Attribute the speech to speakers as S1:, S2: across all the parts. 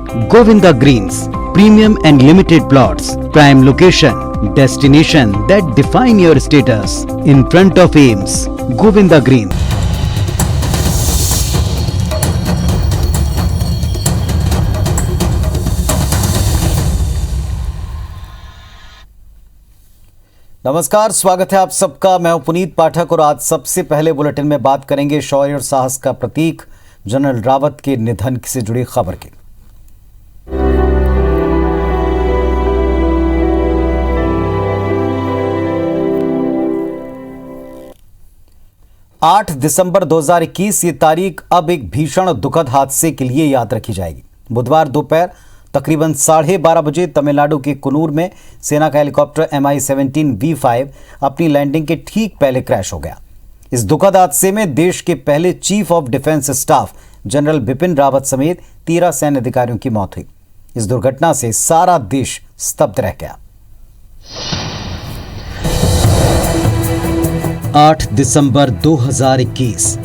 S1: Govinda Greens, premium and limited plots, prime location, destination that define your status. In front of Ames, Govinda Greens.
S2: नमस्कार, स्वागत है आप सबका। मैं हूं पुनीत पाठक और आज सबसे पहले बुलेटिन में बात करेंगे शौर्य और साहस का प्रतीक जनरल रावत के निधन से जुड़ी खबर की। 8 दिसंबर 2021 ये तारीख अब एक भीषण दुखद हादसे के लिए याद रखी जाएगी। बुधवार दोपहर तकरीबन 12:30 बजे तमिलनाडु के कुन्नूर में सेना का हेलीकॉप्टर MI-17 V5 अपनी लैंडिंग के ठीक पहले क्रैश हो गया। इस दुखद हादसे में देश के पहले chief of defence staff general Bipin Rawat समेत 13 सैन्य अधिकारियों की मौत हुई। इस दुर्घटना से सारा देश स्तब्ध रह गया। 8 दिसंबर 2021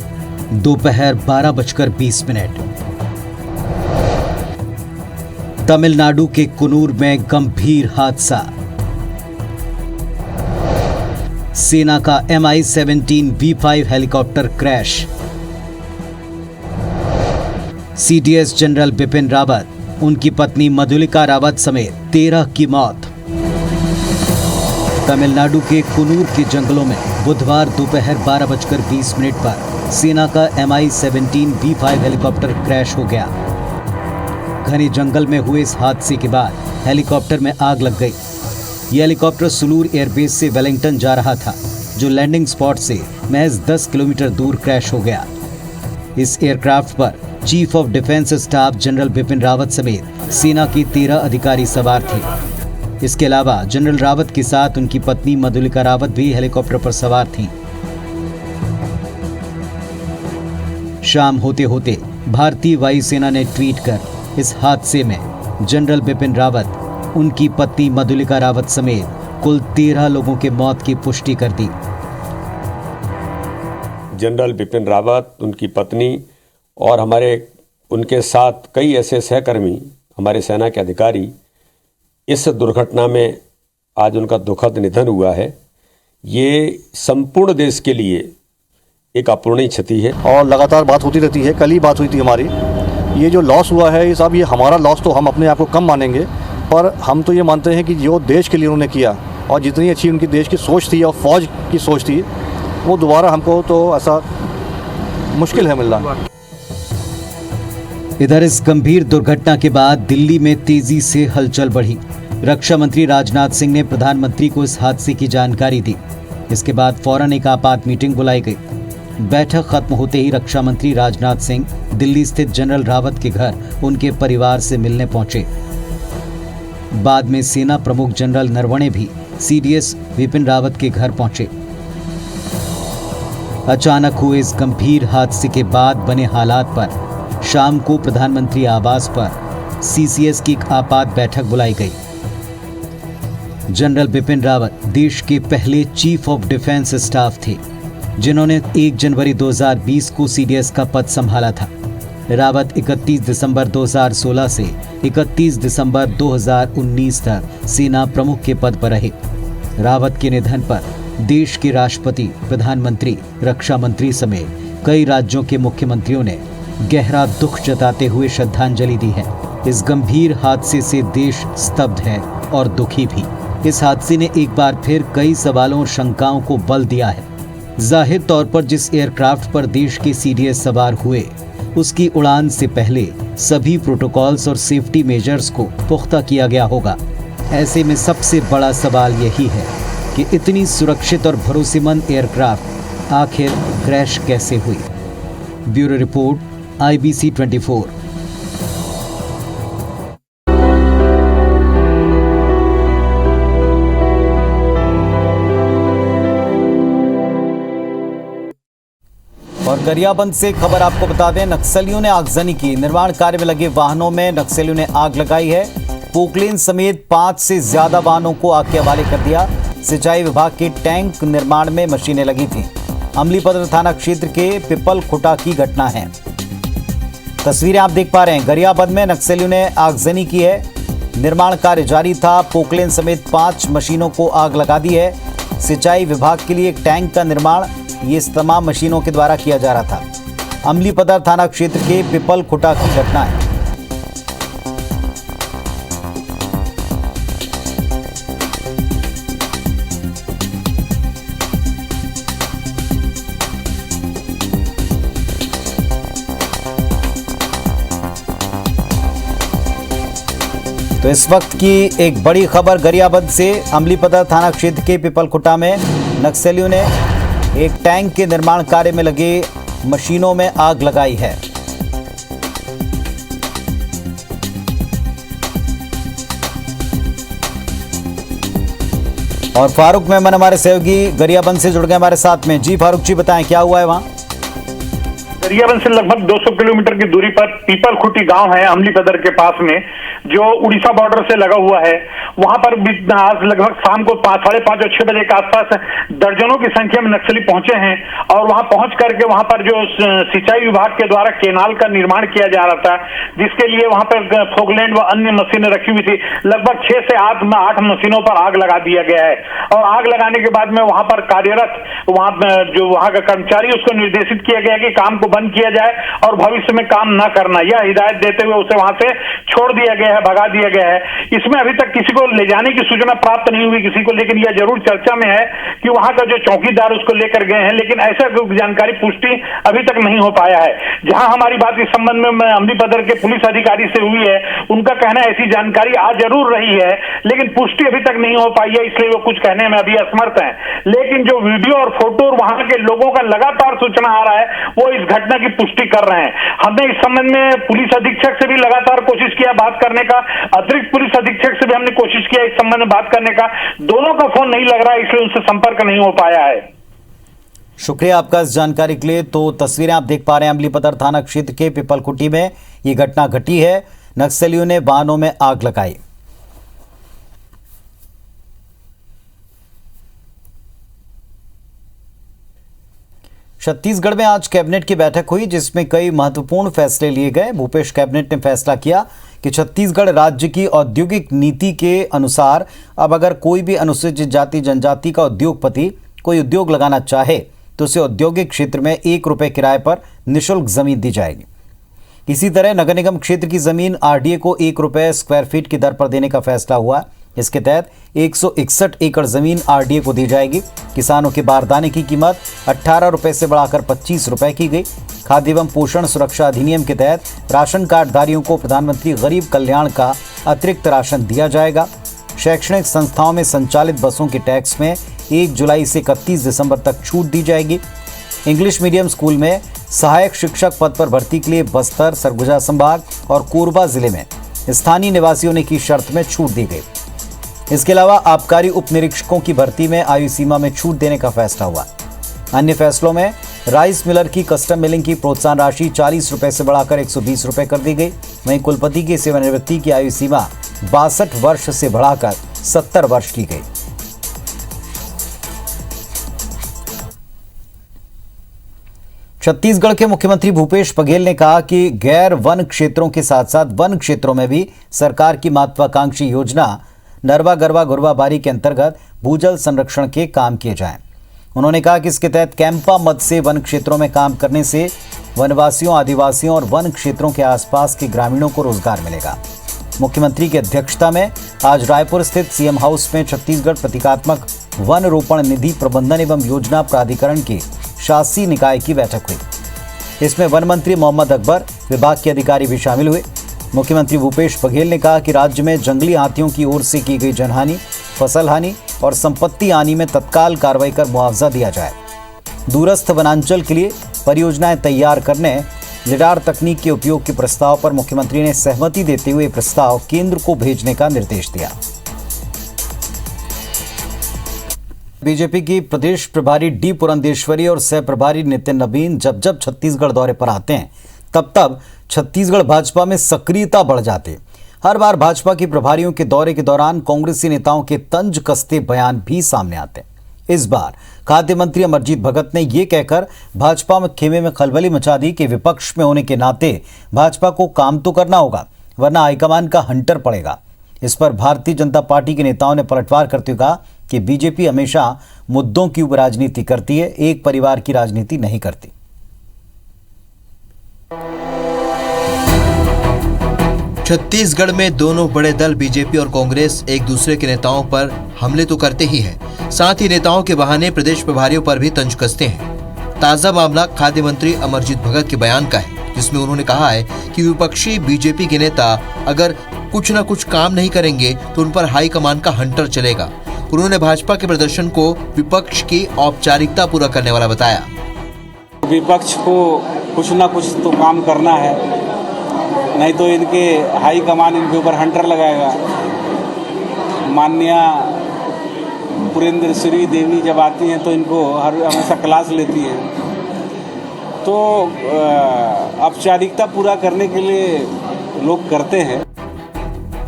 S2: दोपहर 12:20 तमिलनाडु के कुन्नूर में गंभीर हादसा। सेना का MI-17 V5 helicopter crash. CDS general Bipin Rawat, उनकी पत्नी मधुलिका रावत समेत 13 की मौत। तमिलनाडु के कुन्नूर के जंगलों में बुधवार दोपहर 12:20 पर सेना का MI-17 V5 हेलीकॉप्टर क्रैश हो गया। घने जंगल में हुए इस हादसे के बाद हेलीकॉप्टर में आग लग गई। यह हेलीकॉप्टर सुलूर एयरबेस से वेलिंगटन जा रहा था, जो लैंडिंग स्पॉट से महज 10 किलोमीटर दूर क्रैश हो गया। इस एयरक्राफ्ट पर chief of defence staff general Bipin Rawat समेत सेना के 13 अधिकारी सवार थे। इसके अलावा जनरल रावत के साथ उनकी पत्नी मधुलिका रावत भी हेलीकॉप्टर पर सवार थीं। शाम होते होते भारतीय वायुसेना ने ट्वीट कर इस हादसे में जनरल बिपिन रावत, उनकी पत्नी मधुलिका रावत समेत कुल 13 लोगों के मौत की पुष्टि कर दी।
S3: जनरल बिपिन रावत, उनकी पत्नी और उनके साथ कई ऐसे सहकर्मी, हमारे सेना के अधिकारी, इस दुर्घटना में आज उनका दुखद निधन हुआ है। ये संपूर्ण देश के लिए एक अपूरणीय क्षति है
S4: और लगातार बात होती रहती है। कल ही बात हुई थी हमारी। ये जो लॉस हुआ है, ये सब, ये हमारा लॉस तो हम अपने आप को कम मानेंगे, पर हम तो ये मानते हैं कि जो देश के लिए उन्होंने किया और जितनी अच्छी उनकी देश की सोच थी और फौज की सोच थी, वो दोबारा हमको तो ऐसा मुश्किल है मिलना।
S2: इधर इस गंभीर दुर्घटना के बाद दिल्ली में तेजी से हलचल बढ़ी। रक्षा मंत्री राजनाथ सिंह ने प्रधानमंत्री को इस हादसे की जानकारी दी। इसके बाद फौरन एक आपात मीटिंग बुलाई गई। बैठक खत्म होते ही रक्षा मंत्री राजनाथ सिंह दिल्ली स्थित जनरल रावत के घर उनके परिवार से मिलने पहुंचे। बाद में सेना प्रमुख जनरल नरवणे भी CDS बिपिन रावत के घर पहुंचे। अचानक हुए इस गंभीर हादसे के बाद बने हालात पर शाम को प्रधानमंत्री आवास पर CCS की एक आपात बैठक बुलाई गई। जनरल बिपिन रावत देश के पहले चीफ ऑफ डिफेंस स्टाफ थे, जिन्होंने 1 जनवरी 2020 को CDS का पद संभाला था। रावत 31 दिसंबर 2016 से 31 दिसंबर 2019 तक सेना प्रमुख के पद पर रहे। रावत के निधन पर देश के राष्ट्रपति, प्रधानमंत्री, रक्षा मंत्री समेत कई राज्यों के मुख्यमंत्रियों ने गहरा दुख जताते हुए श्रद्धांजलि दी है। इस गंभीर हादसे से देश स्तब्ध है और दुखी भी। इस हादसे ने एक बार फिर कई सवालों और शंकाओं को बल दिया है। जाहिर तौर पर जिस एयरक्राफ्ट पर देश के CDS सवार हुए, उसकी उड़ान से पहले सभी प्रोटोकॉल्स और सेफ्टी मेजर्स को पुख्ता किया गया होगा। ऐसे में सबसे बड़ा सवाल यही है कि इतनी सुरक्षित और भरोसेमंद एयरक्राफ्ट आखिर क्रैश कैसे हुई। Bureau report, IBC 24। और गरियाबंद से खबर आपको बता दें, नक्सलियों ने आगजनी की। निर्माण कार्य में लगे वाहनों में नक्सलियों ने आग लगाई है। पोकलेन समेत 5 से ज्यादा वाहनों को आग के हवाले कर दिया। सिंचाई विभाग के टैंक निर्माण में मशीनें लगी थीं। अमलीपदर थाना क्षेत्र के पिपल खुटा की घटना है। तस्वीरें आप देख पा रहे हैं, गरियाबंद में नक्सलियों ने आगजनी की है। निर्माण कार्य जारी था। पोकलेन समेत 5 मशीनों को आग लगा दी है। सिंचाई विभाग के लिए एक टैंक का निर्माण ये इस तमाम मशीनों के द्वारा किया जा रहा था। अमलीपदर थाना क्षेत्र के पिपल खुटा की घटना है। तो इस वक्त की एक बड़ी खबर गरियाबंद से। अमलीपदर थाना क्षेत्र के पिपलखुटा में नक्सलियों ने एक टैंक के निर्माण कार्य में लगे मशीनों में आग लगाई है। और फारूक मेमन हमारे सहयोगी गरियाबंद से जुड़ गए हमारे साथ में। जी फारूक जी, बताएं क्या हुआ है वहां?
S5: गरियाबंद से लगभग 200 किलोमीटर की दूरी पर पीपलखुटी गांव है, अमलीपदर के पास में, जो उड़ीसा बॉर्डर से लगा हुआ है। वहां पर आज लगभग शाम को 5:30 और 6 बजे के आसपास दर्जनों की संख्या में नक्सली पहुंचे हैं और वहां पहुंच करके वहां पर जो सिंचाई विभाग के द्वारा केनाल का निर्माण किया जा रहा था, जिसके लिए वहां पर फोगलैंड व अन्य मशीनें रखी हुई थी। लगभग 6 से 8 मशीनों पर आग लगा दिया गया है और आग लगाने के बाद में वहां पर कार्यरत जो वहां का कर्मचारी, उसको निर्देशित किया गया कि काम को बंद किया जाए और भविष्य में काम न करना, यह हिदायत देते हुए उसे वहां से छोड़ दिया गया है, भगा दिया गया है। इसमें अभी तक किसी को ले जाने की सूचना प्राप्त नहीं हुई किसी को, लेकिन यह जरूर चर्चा में है कि वहां का जो चौकीदार उसको लेकर गए हैं, लेकिन ऐसा जानकारी पुष्टि अभी तक नहीं हो पाया है। जहां हमारी बात इस संबंध में अमलीपदर के पुलिस अधिकारी से हुई है, उनका कहना है ऐसी जानकारी आ जरूर रही है, लेकिन पुष्टि अभी तक नहीं हो पाई है, इसलिए वो कुछ कहने में अभी असमर्थ हैं। लेकिन जो वीडियो और फोटो और वहां के लोगों का लगातार सूचना आ रहा है, वो इस घटना की पुष्टि कर रहे हैं। हमने इस संबंध में पुलिस अधीक्षक से भी लगातार कोशिश किया बात करने का, अतिरिक्त पुलिस अधीक्षक से भी हमने कोशिश किया इस संबंध में बात करने का, दोनों का फोन नहीं लग रहा है, इसलिए उनसे संपर्क नहीं हो पाया है।
S2: शुक्रिया आपका इस जानकारी के लिए। तो तस्वीरें आप देख पा रहे हैं, अमलीपदर थाना क्षेत्र के पिपलखुटी में ये घटना घटी है। नक्सलियों ने वाहनों में आग लगाई। छत्तीसगढ़ में आज कैबिनेट की बैठक हुई, जिसमें कई महत्वपूर्ण फैसले लिए गए। भूपेश कैबिनेट ने फैसला किया कि छत्तीसगढ़ राज्य की औद्योगिक नीति के अनुसार अब अगर कोई भी अनुसूचित जाति जनजाति का उद्योगपति कोई उद्योग लगाना चाहे तो उसे औद्योगिक क्षेत्र में 1 रुपये किराए पर निःशुल्क जमीन दी जाएगी। इसी तरह नगर निगम क्षेत्र की जमीन आरडीए को 1 रुपये स्क्वायर फीट की दर पर देने का फैसला हुआ। इसके तहत 161 एकड़ जमीन आरडीए को दी जाएगी। किसानों के बारदाने की कीमत 18 रुपये से बढ़ाकर 25 रुपये की गई। खाद्य एवं पोषण सुरक्षा अधिनियम के तहत राशन कार्डधारियों को प्रधानमंत्री गरीब कल्याण का अतिरिक्त राशन दिया जाएगा। शैक्षणिक संस्थाओं में संचालित बसों के टैक्स में 1 जुलाई से 31 दिसंबर तक छूट दी जाएगी। इंग्लिश मीडियम स्कूल में सहायक शिक्षक पद पर भर्ती के लिए बस्तर, सरगुजा संभाग और कोरबा जिले में स्थानीय निवासी होने की शर्त में छूट दी गई। इसके अलावा आबकारी उप निरीक्षकों की भर्ती में आयु सीमा में छूट देने का फैसला हुआ। अन्य फैसलों में राइस मिलर की कस्टम मिलिंग की प्रोत्साहन राशि 40 रुपये से बढ़ाकर 120 रुपये कर दी गई। वहीं कुलपति की सेवानिवृत्ति की आयु सीमा 62 वर्ष से बढ़ाकर 70 वर्ष की गई। छत्तीसगढ़ के मुख्यमंत्री भूपेश बघेल ने कहा कि गैर वन क्षेत्रों के साथ साथ वन क्षेत्रों में भी सरकार की महत्वाकांक्षी योजना नरवा गरवा गुरवा बारी के अंतर्गत भूजल संरक्षण के काम किए जाएं। उन्होंने कहा कि इसके तहत कैंपा मद से वन क्षेत्रों में काम करने से वनवासियों, आदिवासियों और वन क्षेत्रों के आसपास के ग्रामीणों को रोजगार मिलेगा। मुख्यमंत्री की अध्यक्षता में आज रायपुर स्थित सीएम हाउस में छत्तीसगढ़ प्रतीकात्मक वन रोपण निधि प्रबंधन एवं योजना प्राधिकरण के शासी निकाय की बैठक हुई। इसमें वन मंत्री मोहम्मद अकबर, विभाग के अधिकारी भी शामिल हुए। मुख्यमंत्री भूपेश बघेल ने कहा कि राज्य में जंगली हाथियों की ओर से की गई जनहानि, फसल हानि और संपत्ति हानि में तत्काल कार्रवाई कर मुआवजा दिया जाए। दूरस्थ वनांचल के लिए परियोजनाएं तैयार करने लिडार तकनीक के उपयोग के प्रस्ताव पर मुख्यमंत्री ने सहमति देते हुए प्रस्ताव केंद्र को भेजने का निर्देश दिया। बीजेपी की प्रदेश प्रभारी डी पुरंदेश्वरी और सह प्रभारी नितिन नवीन जब जब छत्तीसगढ़ दौरे पर आते हैं तब छत्तीसगढ़ भाजपा में सक्रियता बढ़ जाती। हर बार भाजपा की प्रभारियों के दौरे के दौरान कांग्रेसी नेताओं के तंज कसते बयान भी सामने आते हैं। इस बार खाद्य मंत्री अमरजीत भगत ने ये कहकर भाजपा में खेमे में खलबली मचा दी कि विपक्ष में होने के नाते भाजपा को काम तो करना होगा, वरना हाईकमान का हंटर पड़ेगा। इस पर भारतीय जनता पार्टी के नेताओं ने पलटवार करते हुए कहा कि बीजेपी हमेशा मुद्दों की राजनीति करती है, एक परिवार की राजनीति नहीं करती।
S6: छत्तीसगढ़ में दोनों बड़े दल बीजेपी और कांग्रेस एक दूसरे के नेताओं पर हमले तो करते ही हैं, साथ ही नेताओं के बहाने प्रदेश प्रभारियों पर भी तंज कसते हैं। ताजा मामला खाद्य मंत्री अमरजीत भगत के बयान का है, जिसमें उन्होंने कहा है कि विपक्षी बीजेपी के नेता अगर कुछ न कुछ काम नहीं करेंगे तो उन पर हाईकमान का हंटर चलेगा। उन्होंने भाजपा के प्रदर्शन को विपक्ष की औपचारिकता पूरा करने वाला बताया।
S7: विपक्ष को कुछ ना कुछ तो काम करना है, नहीं तो इनके हाई कमान इनके ऊपर हंटर लगाएगा। माननीय पुरेंद्र श्री देवी जब आती हैं तो इनको हमेशा क्लास लेती हैं, तो औपचारिकता पूरा करने के लिए लोग करते हैं।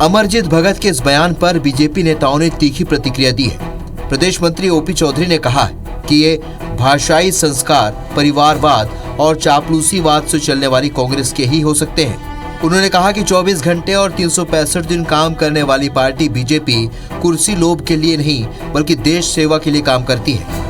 S6: अमरजीत भगत के इस बयान पर बीजेपी नेताओं ने तीखी प्रतिक्रिया दी है। प्रदेश मंत्री ओपी चौधरी ने कहा कि ये भाषाई संस्कार, परिवारवाद और चापलूसीवाद से चलने वाली कांग्रेस के ही हो सकते हैं। उन्होंने कहा कि 24 घंटे और 365 दिन काम करने वाली पार्टी बीजेपी कुर्सी लोभ के लिए नहीं बल्कि देश सेवा के लिए काम करती है।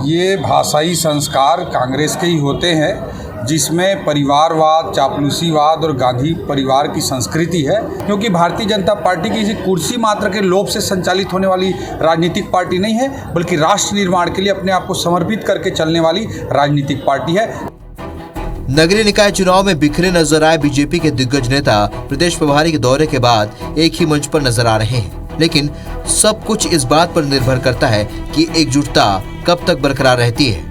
S8: ये भाषाई संस्कार कांग्रेस के ही होते हैं, जिसमें परिवारवाद, चापलूसीवाद और गांधी परिवार की संस्कृति है, क्योंकि भारतीय जनता पार्टी किसी कुर्सी मात्र के लोभ से संचालित होने वाली राजनीतिक पार्टी नहीं है, बल्कि राष्ट्र निर्माण के लिए अपने आप को समर्पित करके चलने वाली राजनीतिक पार्टी है।
S6: नगरीय निकाय चुनाव में बिखरे नजर आए बीजेपी के दिग्गज नेता प्रदेश प्रभारी के दौरे के बाद एक ही मंच पर नजर आ रहे हैं, लेकिन सब कुछ इस बात पर निर्भर करता है कि एकजुटता कब तक बरकरार रहती है।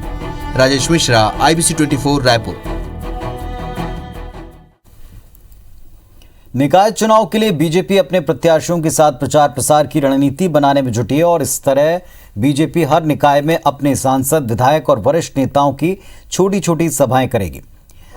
S6: राजेश मिश्रा, IBC 24 रायपुर।
S2: निकाय चुनाव के लिए बीजेपी अपने प्रत्याशियों के साथ प्रचार प्रसार की रणनीति बनाने में जुटी है और इस तरह बीजेपी हर निकाय में अपने सांसद, विधायक और वरिष्ठ नेताओं की छोटी छोटी सभाएं करेगी।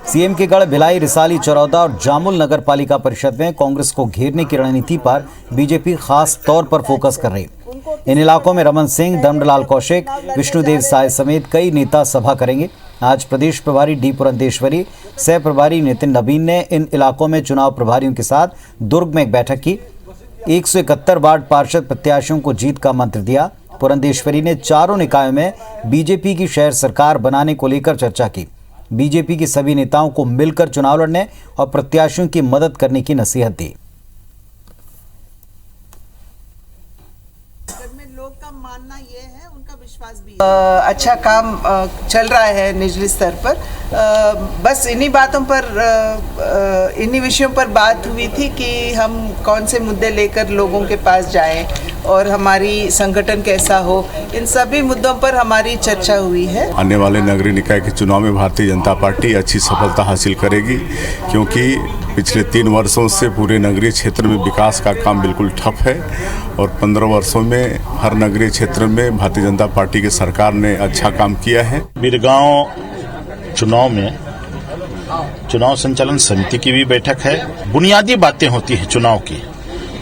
S2: सीएम के गढ़ भिलाई, रिसाली, चरौदा और जामुल नगर पालिका परिषद में कांग्रेस को घेरने की रणनीति पर बीजेपी खास तौर पर फोकस कर रही है। इन इलाकों में रमन सिंह, दमडलाल कौशिक, विष्णुदेव साय समेत कई नेता सभा करेंगे। आज प्रदेश प्रभारी डी पुरंदेश्वरी, सह प्रभारी नितिन नवीन ने इन इलाकों में चुनाव प्रभारियों के साथ दुर्ग में एक बैठक की। 171 वार्ड पार्षद प्रत्याशियों को जीत का मंत्र दिया। पुरंदेश्वरी ने चारों निकायों में बीजेपी की शहर सरकार बनाने को लेकर चर्चा की। बीजेपी के सभी नेताओं को मिलकर चुनाव लड़ने और प्रत्याशियों की मदद करने की नसीहत दी।
S9: लोग का मानना ये है, उनका विश्वास भी है। अच्छा काम चल रहा है निचले स्तर पर। बस इन्हीं बातों पर, इन्हीं विषयों पर बात हुई थी कि हम कौन से मुद्दे लेकर लोगों के पास जाएं और हमारी संगठन कैसा हो, इन सभी मुद्दों पर हमारी चर्चा हुई है।
S10: आने वाले नगरीय निकाय के चुनाव में भारतीय जनता पार्टी अच्छी सफलता हासिल करेगी, क्योंकि पिछले 3 वर्षों से पूरे नगरीय क्षेत्र में विकास का काम बिल्कुल ठप है और 15 वर्षों में हर नगरीय क्षेत्र में भारतीय जनता पार्टी की सरकार ने अच्छा काम किया है।
S11: बिरगांव चुनाव में चुनाव संचालन समिति की भी बैठक है। बुनियादी बातें होती है चुनाव की,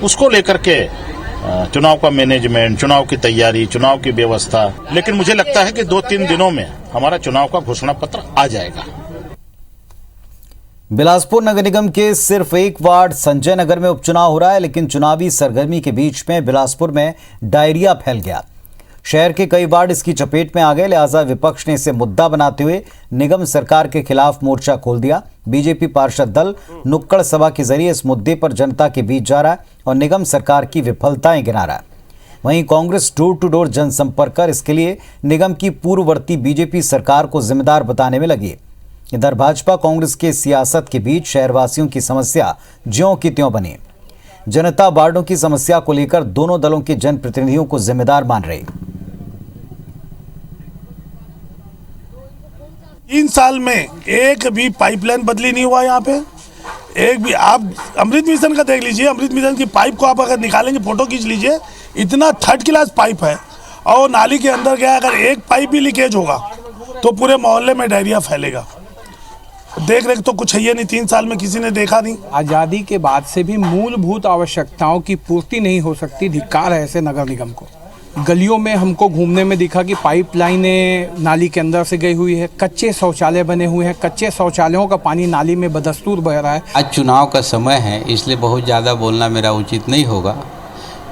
S11: उसको लेकर के चुनाव का मैनेजमेंट, चुनाव की तैयारी, चुनाव की व्यवस्था, लेकिन मुझे लगता है कि 2-3 दिनों में हमारा चुनाव का घोषणा पत्र आ जाएगा।
S2: बिलासपुर नगर निगम के सिर्फ एक वार्ड संजय नगर में उपचुनाव हो रहा है, लेकिन चुनावी सरगर्मी के बीच में बिलासपुर में डायरिया फैल गया। शहर के कई वार्ड इसकी चपेट में आ गए, लिहाजा विपक्ष ने इसे मुद्दा बनाते हुए निगम सरकार के खिलाफ मोर्चा खोल दिया। बीजेपी पार्षद दल नुक्कड़ सभा के जरिए इस मुद्दे पर जनता के बीच जा रहा है और निगम सरकार की विफलताएं गिना रहा है। वहीं कांग्रेस डोर टू डोर जनसंपर्क कर इसके लिए निगम की पूर्ववर्ती बीजेपी सरकार को जिम्मेदार बताने में लगी। इधर भाजपा कांग्रेस के सियासत के बीच शहरवासियों की समस्या ज्यों की त्यों बनी। जनता वार्डों की समस्या को लेकर दोनों दलों के जनप्रतिनिधियों को जिम्मेदार मान रहे।
S12: 3 साल में एक भी पाइपलाइन बदली नहीं हुआ यहाँ पे। एक भी, आप अमृत मिशन का देख लीजिए, अमृत मिशन की पाइप को आप अगर निकालेंगे, फोटो खींच लीजिए, इतना 3rd क्लास पाइप है और नाली के अंदर गया, अगर एक पाइप भी लीकेज होगा तो पूरे मोहल्ले में डायरिया फैलेगा। देख रेख तो कुछ है ये नहीं, 3 साल में किसी ने देखा नहीं।
S13: आज़ादी के बाद से भी मूलभूत आवश्यकताओं की पूर्ति नहीं हो सकती। धिक्कार है ऐसे नगर निगम को। गलियों में हमको घूमने में दिखा कि पाइपलाइनें नाली के अंदर से गई हुई है, कच्चे शौचालय बने हुए हैं, कच्चे शौचालयों का पानी नाली में बदस्तूर बह रहा है।
S14: आज चुनाव का समय है, इसलिए बहुत ज़्यादा बोलना मेरा उचित नहीं होगा,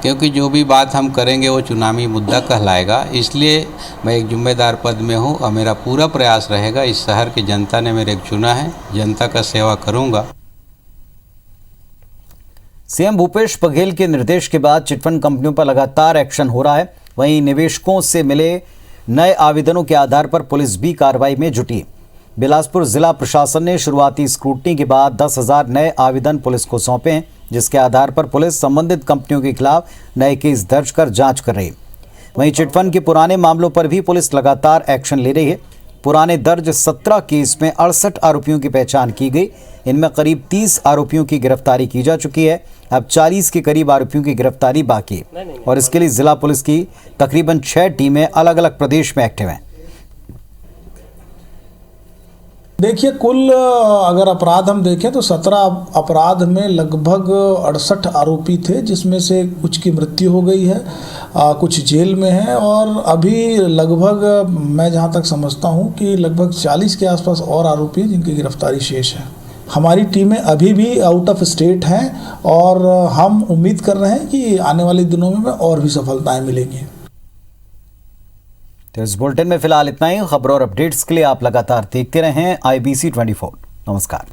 S14: क्योंकि जो भी बात हम करेंगे वो चुनावी मुद्दा कहलाएगा। इसलिए मैं एक जिम्मेदार पद में हूँ और मेरा पूरा प्रयास रहेगा, इस शहर की जनता ने मेरे को चुना है, जनता का सेवा करूँगा।
S2: सीएम भूपेश बघेल के निर्देश के बाद चिटफंड कंपनियों पर लगातार एक्शन हो रहा है। वहीं निवेशकों से मिले नए आवेदनों के आधार पर पुलिस भी कार्रवाई में जुटी। बिलासपुर जिला प्रशासन ने शुरुआती स्क्रूटनी के बाद 10,000 नए आवेदन पुलिस को सौंपे हैं, जिसके आधार पर पुलिस संबंधित कंपनियों के खिलाफ नए केस दर्ज कर जांच कर रही है। वहीं चिटफंड के पुराने मामलों पर भी पुलिस लगातार एक्शन ले रही है। पुराने दर्ज 17 केस में 68 आरोपियों की पहचान की गई। इनमें करीब 30 आरोपियों की गिरफ्तारी की जा चुकी है। अब 40 के करीब आरोपियों की गिरफ्तारी बाकी है और इसके लिए जिला पुलिस की तकरीबन 6 टीमें अलग अलग प्रदेश में एक्टिव हैं।
S12: देखिए, कुल अगर अपराध हम देखें तो 17 अपराध में लगभग 68 आरोपी थे, जिसमें से कुछ की मृत्यु हो गई है, कुछ जेल में है और अभी लगभग मैं जहां तक समझता हूं कि लगभग 40 के आसपास और आरोपी हैं जिनकी गिरफ्तारी शेष है। हमारी टीमें अभी भी आउट ऑफ स्टेट हैं और हम उम्मीद कर रहे हैं कि आने वाले दिनों में और भी सफलताएं मिलेंगी।
S2: तो इस बुलेटिन में फिलहाल इतना ही। खबरों और अपडेट्स के लिए आप लगातार देखते रहें IBC 24। नमस्कार।